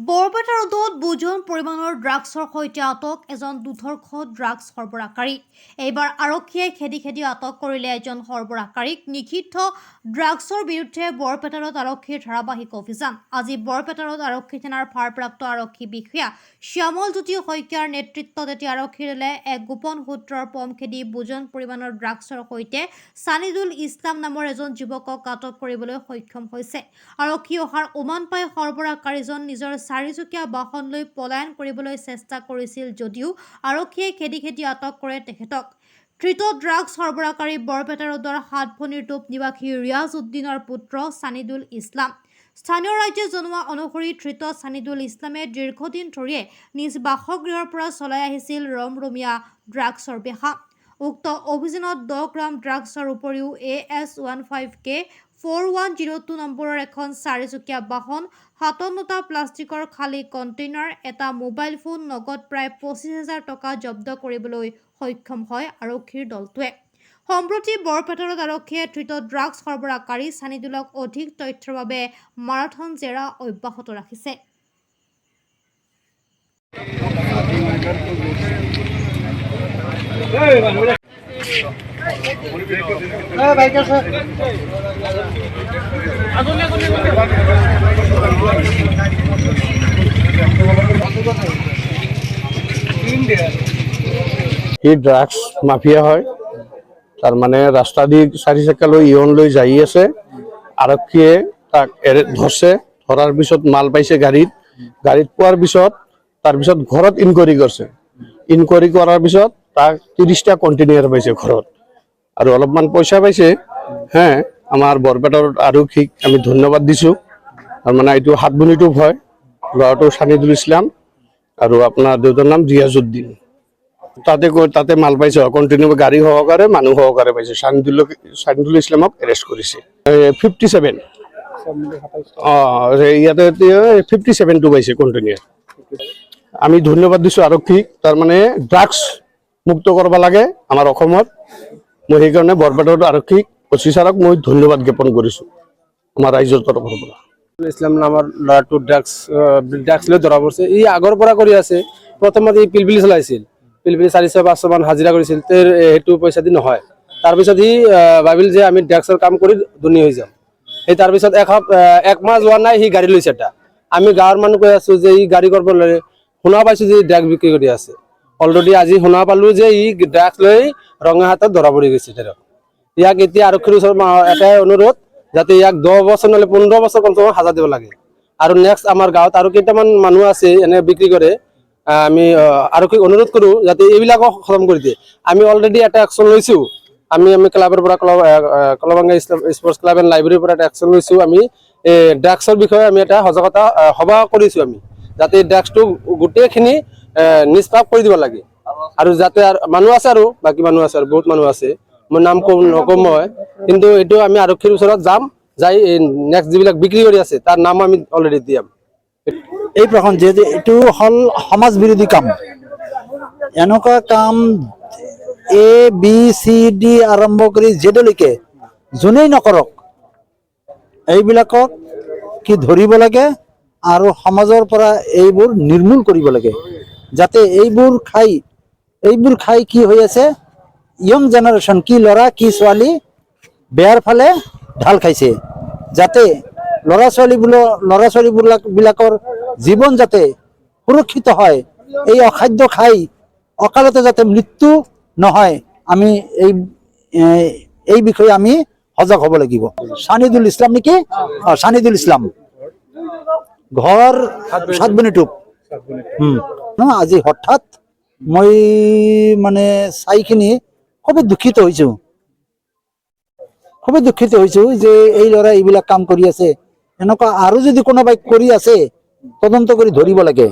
বৰপেটা ৰোডত বুজন পৰিমাণৰ ড্ৰাগছৰ সৈতে আটক এজন দুৰ্ধৰ্ষ ড্ৰাগছ সৰবৰাহকাৰী। এইবাৰ আৰক্ষীয়ে খেদি আটক কৰিলে এজন সৰবৰাহকাৰীক। নিষিদ্ধ ড্ৰাগছৰ বিৰুদ্ধে বৰপেটা ৰোড আৰক্ষীৰ ধাৰাবাহিক অভিযান। আজি বৰপেটা ৰোড আৰক্ষী থানাৰ ভাৰপ্ৰাপ্ত আৰক্ষী বিষয়া শ্যামল জ্যোতি শইকীয়াৰ নেতৃত্বত এটি আৰক্ষী দলে এক গোপন সূত্ৰৰ পম খেদি বুজন পৰিমাণৰ ড্ৰাগছৰ সৈতে ছানিদুল ইছলাম নামৰ এজন যুৱকক আটক কৰিবলৈ সক্ষম হৈছে। আৰক্ষী অহাৰ উমান পাই সৰবৰাহকাৰীজন নিজৰ চাৰিচকীয়া বাহন লৈ পলায়ন কৰিবলৈ চেষ্টা কৰিছিল যদিও আৰক্ষীয়ে খেদি আটক কৰে তেখেতক। ধৃত ড্ৰাগছ সৰবৰাহকাৰী বৰপেটা ৰোডৰ সাতভনীৰ টোপ নিবাসী ৰিয়াজ উদ্দিনৰ পুত্ৰ ছানিদুল ইছলাম। স্থানীয় ৰাজ্যে জনোৱা অনুসৰি ধৃত ছানিদুল ইছলামে দীৰ্ঘদিন ধৰিয়ে নিজ বাসগৃহৰ পৰা চলাই আহিছিল ৰমৰমীয়া ড্ৰাগছৰ বেহা। উক্ত অভিযানত 10 গ্ৰাম ড্ৰাগছৰ উপৰিও AS-15K 4102 নম্বৰৰ এখন চাৰিচকীয়া বাহন, 57টা প্লাষ্টিকৰ খালী কণ্টেইনাৰ, এটা মোবাইল ফোন, নগদ প্ৰায় 25,000 টকা জব্দ কৰিবলৈ সক্ষম হয় আৰক্ষীৰ দলটোৱে। সম্প্ৰতি বৰপেটা ৰোড আৰক্ষীয়ে ধৃত ড্ৰাগছ সৰবৰাহকাৰী ছানিদুলক অধিক তথ্যৰ বাবে মাৰাথন জেৰা অব্যাহত ৰাখিছে। ড্ৰাগছ মাফিয়া হয়, তাৰ মানে ৰাস্তা দিয়ে চাৰি চাকা লৈ ইয়ন লৈ যাই আছে। আৰক্ষীয়ে তাক ধৰছে, ধৰাৰ পিছত মাল পাইছে গাড়ীত পোৱাৰ পিছত তাৰপিছত ঘৰত ইনকোয়াৰি কৰছে। ইনকোয়াৰি কৰাৰ পিছত তাক 30টা কন্টেইনাৰ পাইছে ঘৰত আৰু অলপমান পইচা পাইছে। হ্যাঁ, আমাৰ বৰপেটাৰ আৰক্ষীক আমি ধন্যবাদ দিছো। তাৰ মানে এইটো সাতভনীটো হয়, ল'ৰাটো ছানিদুল ইছলাম আৰু আপোনাৰ দেউতাৰ নাম ৰিয়াজ উদ্দিন। তাতে মাল পাইছে, কন্টিনিউ গাড়ী সহকাৰে মানুহ সহকাৰে পাইছে। ছানিদুল ইছলামক এৰেষ্ট কৰিছে। 57 ইয়াতে 57টো পাইছে কন্টিনিউ। আমি ধন্যবাদ দিছো আৰক্ষীক। তাৰ মানে ড্ৰাগছ মুক্ত কৰিব লাগে আমাৰ অসমত। মই সেইকাৰণে বৰপেটাৰ আৰক্ষীক অফিচাৰক মই ধন্যবাদ জ্ঞাপন কৰিছো আমাৰ ৰাইজৰ তৰফৰ পৰা। ইছলাম নামৰ ল'ৰাটো ড্ৰাগছ লৈ ধৰা পৰিছে। ই আগৰ পৰা কৰি আছে। প্ৰথমতে ই পিলপিলি চলাইছিল, পিলপিলি 400-500 মান হাজিৰা কৰিছিল, সেইটো পইচা দি নহয়। তাৰপিছত সি ভাবিল যে আমি ড্ৰাগছৰ কাম কৰি ধনী হৈ যাম। সেই তাৰপিছত এক মাহ যোৱা নাই সি গাড়ী লৈছে এটা। আমি গাঁৱৰ মানুহ কৈ আছো যে ই গাড়ী কৰিব লাগে, শুনা পাইছো যে ড্ৰাগছ বিক্ৰী কৰি আছে। অলৰেডি আজি শুনা পালো যে ই ড্ৰাগছ লৈ ৰঙা হাতত ধৰা পৰি গৈছে। ইয়াক এতিয়া আৰক্ষীৰ ওচৰত এটাই অনুৰোধ, যাতে ইয়াক 10 বছৰ নহলে 15 বছৰ কমচে কম সাজা দিব লাগে। আৰু নেক্সট আমাৰ গাঁৱত আৰু কেইটামান মানুহ আছে এনে বিক্ৰী কৰে। আমি আৰক্ষীক অনুৰোধ কৰো যাতে এইবিলাকক খতম কৰি দিয়ে। আমি অলৰেডি এটা একশ্যন লৈছো। আমি ক্লাবৰ পৰা কলবাঙ্গা স্পৰ্টছ ক্লাব এণ্ড লাইব্ৰেৰীৰ পৰা এটা একশ্যন লৈছো। আমি ড্ৰাগছৰ বিষয়ে আমি এটা সজাগতা সভা কৰিছো, আমি যাতে ড্ৰাগছটো গোটেইখিনি নিষ্পাপ কৰি দিব লাগে। আৰু যাতে মানুহ আছে আৰু বাকী মানুহ আছে আৰু বহুত মানুহ আছে, মই নাম নকম মই, কিন্তু এইটো আমি আৰক্ষীৰ ওচৰত যাম, যাই নেক্সট যিবিলাক বিক্ৰী কৰি আছে তাৰ নাম আমি অলৰেডি দিয়াম। এই প্ৰসংগ যে এইটো হল সমাজ বিৰোধী কাম। এনেকুৱা কাম ABCD আৰম্ভ কৰি জেডলৈকে যোনেই নকৰক এইবিলাকক কি ধৰিব লাগে আৰু সমাজৰ পৰা এইবোৰ নিৰ্মূল কৰিব লাগে, যাতে এইবোৰ খাই কি হৈ আছে, ইয়ং জেনাৰেশ্যন কি ল'ৰা কি ছোৱালী বেয়াৰ ফালে ঢাল খাইছে। যাতে ল'ৰা ছোৱালীবিলাকৰ জীৱন যাতে সুৰক্ষিত হয়, এই অখাদ্য খাই অকালতে যাতে মৃত্যু নহয়, আমি এই বিষয়ে আমি সজাগ হ'ব লাগিব। ছানিদুল ইছলাম নেকি? ছানিদুল ইছলাম, ঘৰ সাতভনী টোপ। আজি হঠাৎ মই মানে চাইখিনি খুবেই দুখিত হৈছো যে এই ল'ৰা এইবিলাক কাম কৰি আছে। এনেকুৱা আৰু যদি কোনোবাই কৰি আছে তদন্ত কৰি ধৰিব লাগে।